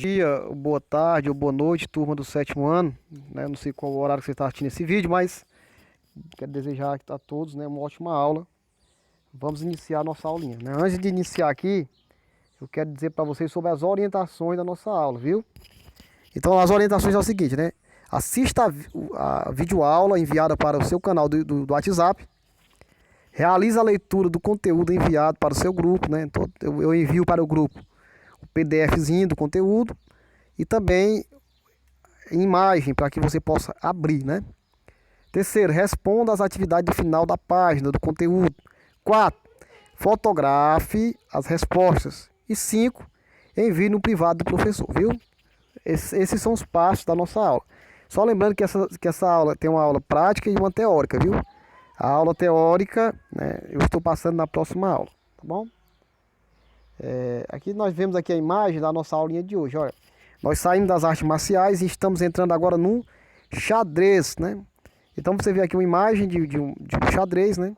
Dia, boa tarde ou boa noite, turma do sétimo ano, né? Não sei qual horário que você está assistindo esse vídeo, mas quero desejar a todos, né, uma ótima aula. Vamos iniciar a nossa aulinha, né? Antes de iniciar aqui, eu quero dizer para vocês sobre as orientações da nossa aula, viu? Então, as orientações é o seguinte, né? Assista a videoaula enviada para o seu canal do WhatsApp. Realize a leitura do conteúdo enviado para o seu grupo, né? Então, eu envio para o grupo o PDFzinho do conteúdo e também imagem para que você possa abrir, né? Terceiro, responda às atividades do final da página do conteúdo. 4, fotografe as respostas. E 5, envie no privado do professor, viu? Esses são os passos da nossa aula. Só lembrando que essa aula tem uma aula prática e uma teórica, viu? A aula teórica, né, eu estou passando na próxima aula, tá bom? Aqui nós vemos aqui a imagem da nossa aulinha de hoje, olha. Nós saímos das artes marciais e estamos entrando agora no xadrez, né? Então você vê aqui uma imagem de um xadrez, né?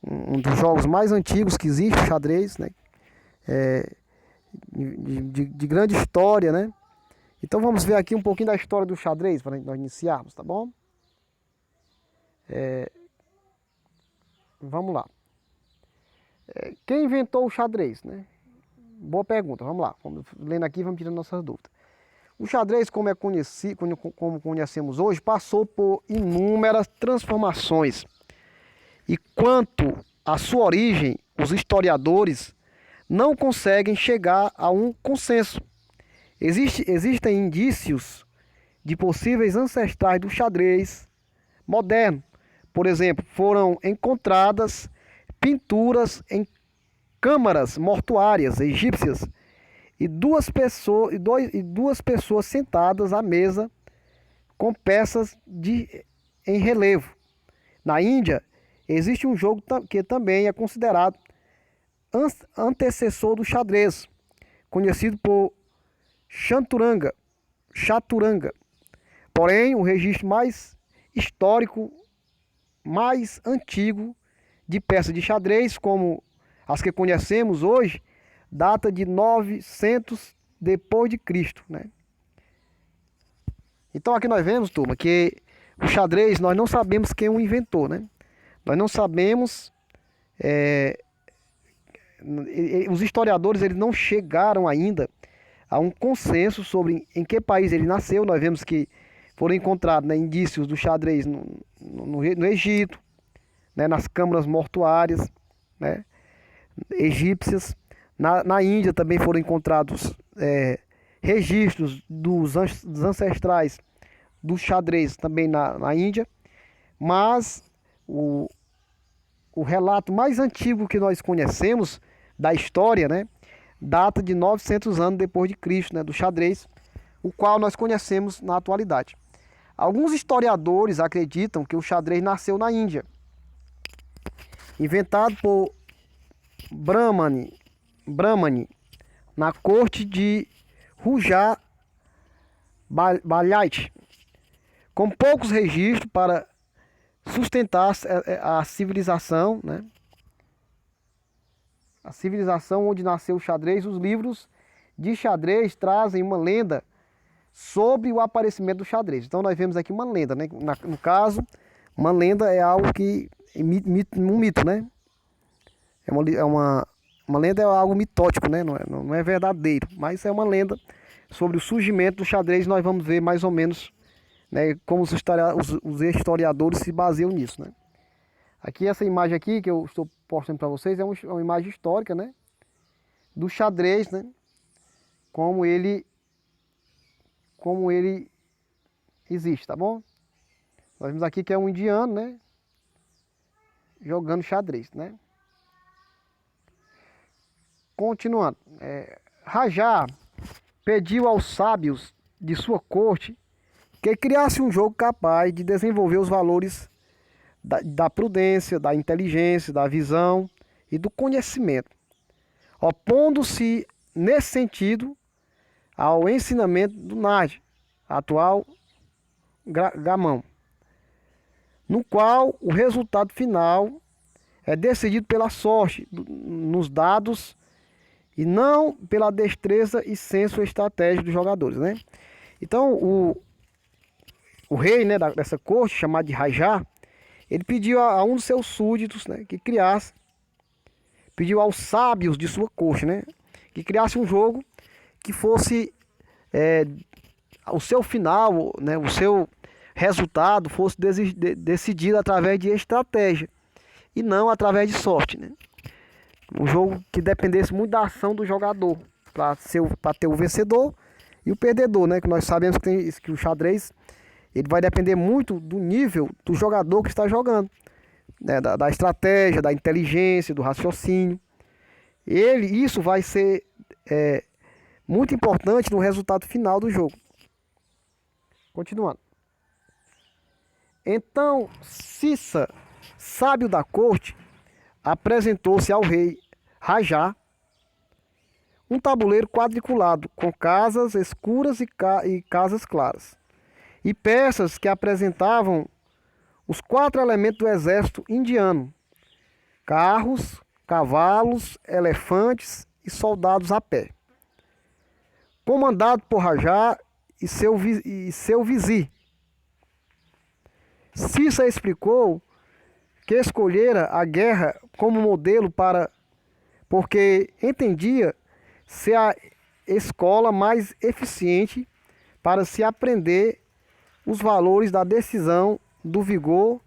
Um dos jogos mais antigos que existe, o xadrez, né? De grande história, né? Então vamos ver aqui um pouquinho da história do xadrez para nós iniciarmos, tá bom? Vamos lá. Quem inventou o xadrez, né? Boa pergunta, vamos lá. Vamos lendo aqui e vamos tirando nossas dúvidas. O xadrez, como conhecemos hoje, passou por inúmeras transformações. E quanto à sua origem, os historiadores não conseguem chegar a um consenso. Existem indícios de possíveis ancestrais do xadrez moderno. Por exemplo, foram encontradas pinturas em câmaras mortuárias egípcias e duas pessoas sentadas à mesa com peças em relevo. Na Índia, existe um jogo que também é considerado antecessor do xadrez, conhecido por chaturanga. Porém, o registro mais histórico, mais antigo de peças de xadrez, como as que conhecemos hoje, data de 900 depois de Cristo, né? Então aqui nós vemos, turma, que o xadrez nós não sabemos quem o inventou, né? Nós não sabemos, os historiadores eles não chegaram ainda a um consenso sobre em que país ele nasceu. Nós vemos que foram encontrados, né, indícios do xadrez no Egito, né, nas câmaras mortuárias, né, egípcias. Na Índia também foram encontrados registros dos ancestrais do xadrez também na Índia. Mas o relato mais antigo que nós conhecemos da história, né, data de 900 anos depois de Cristo, né, do xadrez, o qual nós conhecemos na atualidade. Alguns historiadores acreditam que o xadrez nasceu na Índia, inventado por Brahmani na corte de Ruja Balyat, com poucos registros para sustentar a civilização, né? A civilização onde nasceu o xadrez. Os livros de xadrez trazem uma lenda sobre o aparecimento do xadrez. Então nós vemos aqui uma lenda, né? No caso, uma lenda é algo que um mito, né? Uma lenda é algo mitótico, né? Não é verdadeiro, mas é uma lenda sobre o surgimento do xadrez. Nós vamos ver mais ou menos, né, como os historiadores se baseiam nisso, né? Aqui essa imagem aqui que eu estou postando para vocês é uma imagem histórica, né, do xadrez, né? Como ele existe, tá bom? Nós vemos aqui que é um indiano, né, jogando xadrez, né? Continuando, Raja pediu aos sábios de sua corte que criasse um jogo capaz de desenvolver os valores da prudência, da inteligência, da visão e do conhecimento, opondo-se nesse sentido ao ensinamento do Nadi, atual Gamão, no qual o resultado final é decidido pela sorte nos dados e não pela destreza e senso estratégico dos jogadores, né? Então o rei, né, dessa corte, chamado de Rajá, ele pediu a um dos seus súditos, né, que criasse, pediu aos sábios de sua corte, né, que criasse um jogo que fosse o seu final, né, o seu resultado fosse decidido através de estratégia e não através de sorte, né? Um jogo que dependesse muito da ação do jogador para ter o vencedor e o perdedor, né? Que nós sabemos que o xadrez ele vai depender muito do nível do jogador que está jogando, né? Da estratégia, da inteligência, do raciocínio. Isso vai ser muito importante no resultado final do jogo. Continuando. Então Cissa, sábio da corte, apresentou-se ao rei Rajá um tabuleiro quadriculado com casas escuras e casas claras, e peças que apresentavam os 4 elementos do exército indiano: carros, cavalos, elefantes e soldados a pé. Comandado por Rajá e seu vizir. Cissa explicou que escolhera a guerra como modelo porque entendia ser a escola mais eficiente para se aprender os valores da decisão, do vigor,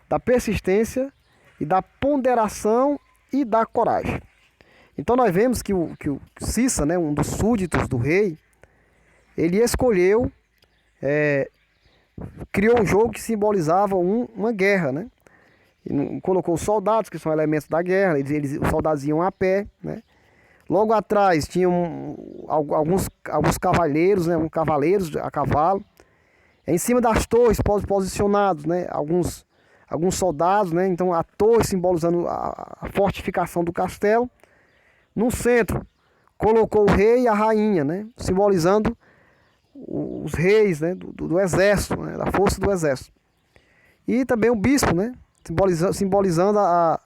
da persistência e da ponderação e da coragem. Então nós vemos que o Cissa, né, um dos súditos do rei, ele escolheu, criou um jogo que simbolizava uma guerra, né? E colocou os soldados, que são elementos da guerra, os soldados iam a pé, né? Logo atrás tinham alguns cavaleiros, né? Cavaleiros a cavalo. Em cima das torres posicionados, né? Alguns soldados, né? Então a torre simbolizando a fortificação do castelo. No centro colocou o rei e a rainha, né? Simbolizando os reis, né? do exército, né? Da força do exército. E também o bispo, né? Simbolizando a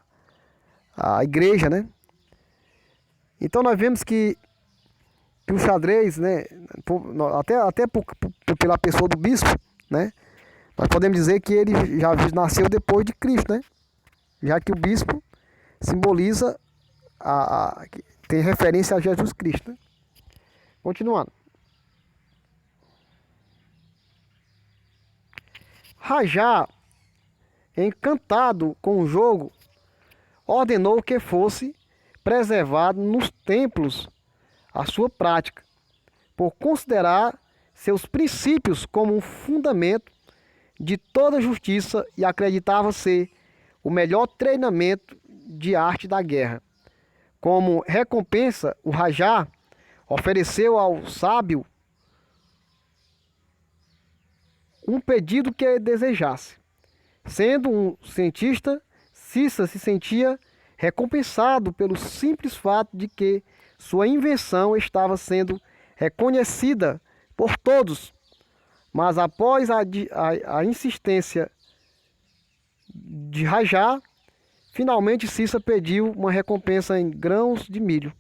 igreja, né? Então nós vemos que o xadrez, né? Até pela pessoa do bispo, né? Nós podemos dizer que ele já nasceu depois de Cristo, né? Já que o bispo simboliza tem referência a Jesus Cristo, né? Continuando. Rajá, encantado com o jogo, ordenou que fosse preservado nos templos a sua prática, por considerar seus princípios como um fundamento de toda justiça e acreditava ser o melhor treinamento de arte da guerra. Como recompensa, o Rajá ofereceu ao sábio um pedido que desejasse. Sendo um cientista, Cissa se sentia recompensado pelo simples fato de que sua invenção estava sendo reconhecida por todos. Mas após a insistência de Rajá, finalmente Cissa pediu uma recompensa em grãos de milho.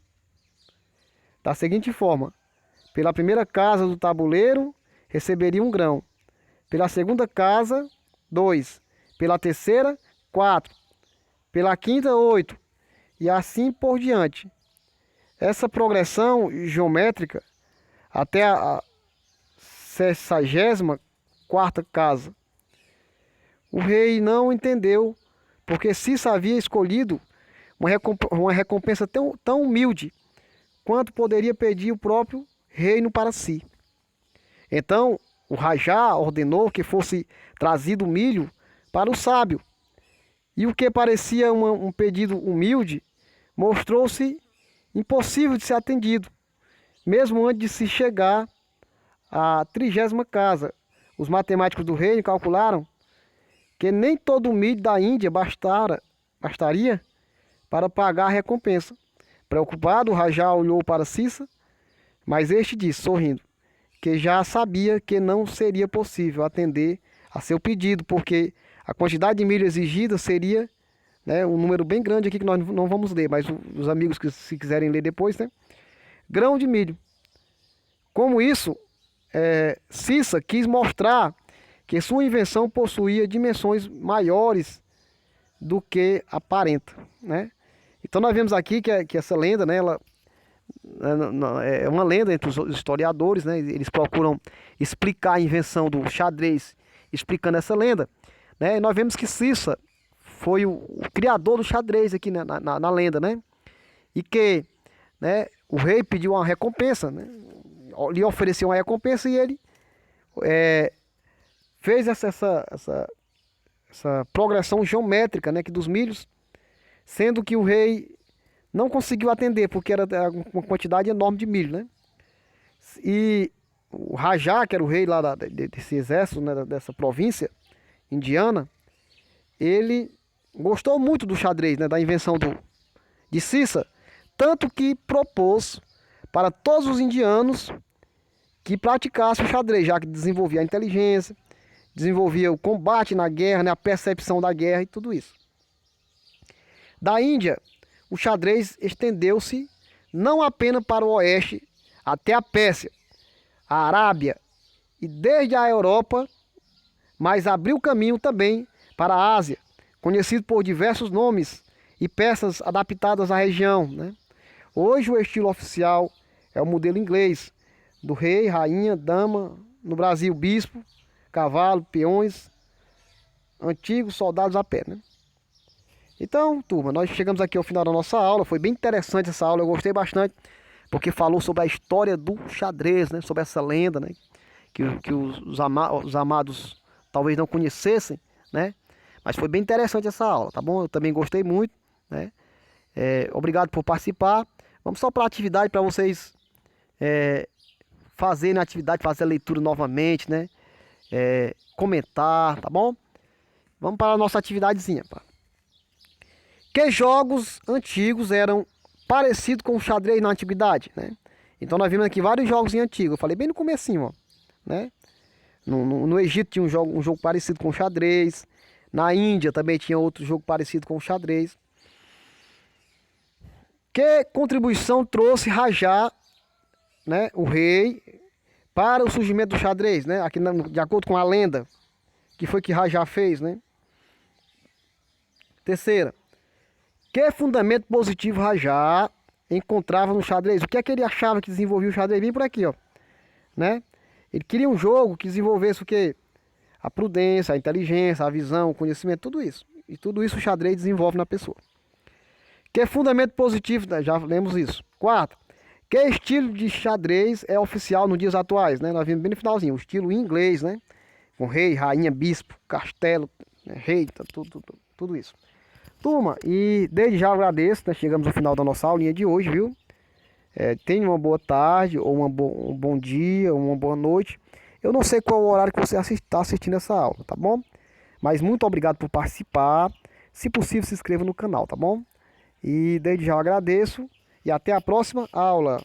Da seguinte forma: pela primeira casa do tabuleiro, receberia 1 grão. Pela segunda casa, 2. Pela terceira, 4. Pela quinta, 8. E assim por diante. Essa progressão geométrica até a 64ª casa. O rei não entendeu, porque Cissa havia escolhido uma recompensa tão humilde quanto poderia pedir o próprio reino para si. Então, o Rajá ordenou que fosse trazido milho para o sábio. E o que parecia um pedido humilde, mostrou-se impossível de ser atendido, mesmo antes de se chegar à 30ª casa. Os matemáticos do reino calcularam que nem todo o milho da Índia bastaria para pagar a recompensa. Preocupado, o Rajá olhou para Cissa, mas este disse, sorrindo, que já sabia que não seria possível atender a seu pedido, porque a quantidade de milho exigida seria, né, um número bem grande aqui que nós não vamos ler, mas os amigos que se quiserem ler depois, né, grão de milho. Como isso, Cissa quis mostrar que sua invenção possuía dimensões maiores do que aparenta, né? Então nós vemos aqui que essa lenda, né, ela é uma lenda entre os historiadores, né? Eles procuram explicar a invenção do xadrez, explicando essa lenda, né? E nós vemos que Cissa foi o criador do xadrez aqui, né, na lenda, né? E que, né, o rei pediu uma recompensa, né? Lhe ofereceu uma recompensa e ele fez essa progressão geométrica, né, que dos milhos, sendo que o rei não conseguiu atender, porque era uma quantidade enorme de milho, né? E o Rajá, que era o rei lá desse exército, né, dessa província indiana, ele gostou muito do xadrez, né, da invenção de Cissa, tanto que propôs para todos os indianos que praticassem o xadrez, já que desenvolvia a inteligência, desenvolvia o combate na guerra, né, a percepção da guerra e tudo isso. Da Índia, o xadrez estendeu-se não apenas para o oeste, até a Pérsia, a Arábia e desde a Europa, mas abriu caminho também para a Ásia, conhecido por diversos nomes e peças adaptadas à região, né? Hoje o estilo oficial é o modelo inglês, do rei, rainha, dama, no Brasil bispo, cavalo, peões, antigos soldados a pé, né? Então, turma, nós chegamos aqui ao final da nossa aula. Foi bem interessante essa aula, eu gostei bastante, porque falou sobre a história do xadrez, né? Sobre essa lenda, né? Que os amados talvez não conhecessem, né? Mas foi bem interessante essa aula, tá bom? Eu também gostei muito, né? Obrigado por participar. Vamos só para a atividade, para vocês fazerem a atividade, fazer a leitura novamente, né? Comentar, tá bom? Vamos para a nossa atividadezinha, pá. Que jogos antigos eram parecidos com o xadrez na antiguidade, né? Então nós vimos aqui vários jogos antigos. Eu falei bem no comecinho, ó, né? No Egito tinha um jogo parecido com o xadrez. Na Índia também tinha outro jogo parecido com o xadrez. Que contribuição trouxe Rajá, né, o rei, para o surgimento do xadrez, né? Aqui de acordo com a lenda, que foi que Rajá fez, né? Terceira. Que fundamento positivo Rajá encontrava no xadrez? O que é que ele achava que desenvolvia o xadrez? Vem por aqui, ó, né? Ele queria um jogo que desenvolvesse o quê? A prudência, a inteligência, a visão, o conhecimento, tudo isso. E tudo isso o xadrez desenvolve na pessoa. Que fundamento positivo, já lemos isso. Quarto, que estilo de xadrez é oficial nos dias atuais, né? Nós vimos bem no finalzinho, o estilo em inglês, né? Com rei, rainha, bispo, castelo, né? Rei, tudo isso. Turma, e desde já agradeço, né? Chegamos ao final da nossa aulinha de hoje, viu? Tenha uma boa tarde, ou um bom dia, ou uma boa noite. Eu não sei qual o horário que você está assistindo essa aula, tá bom? Mas muito obrigado por participar. Se possível, se inscreva no canal, tá bom? E desde já eu agradeço. E até a próxima aula.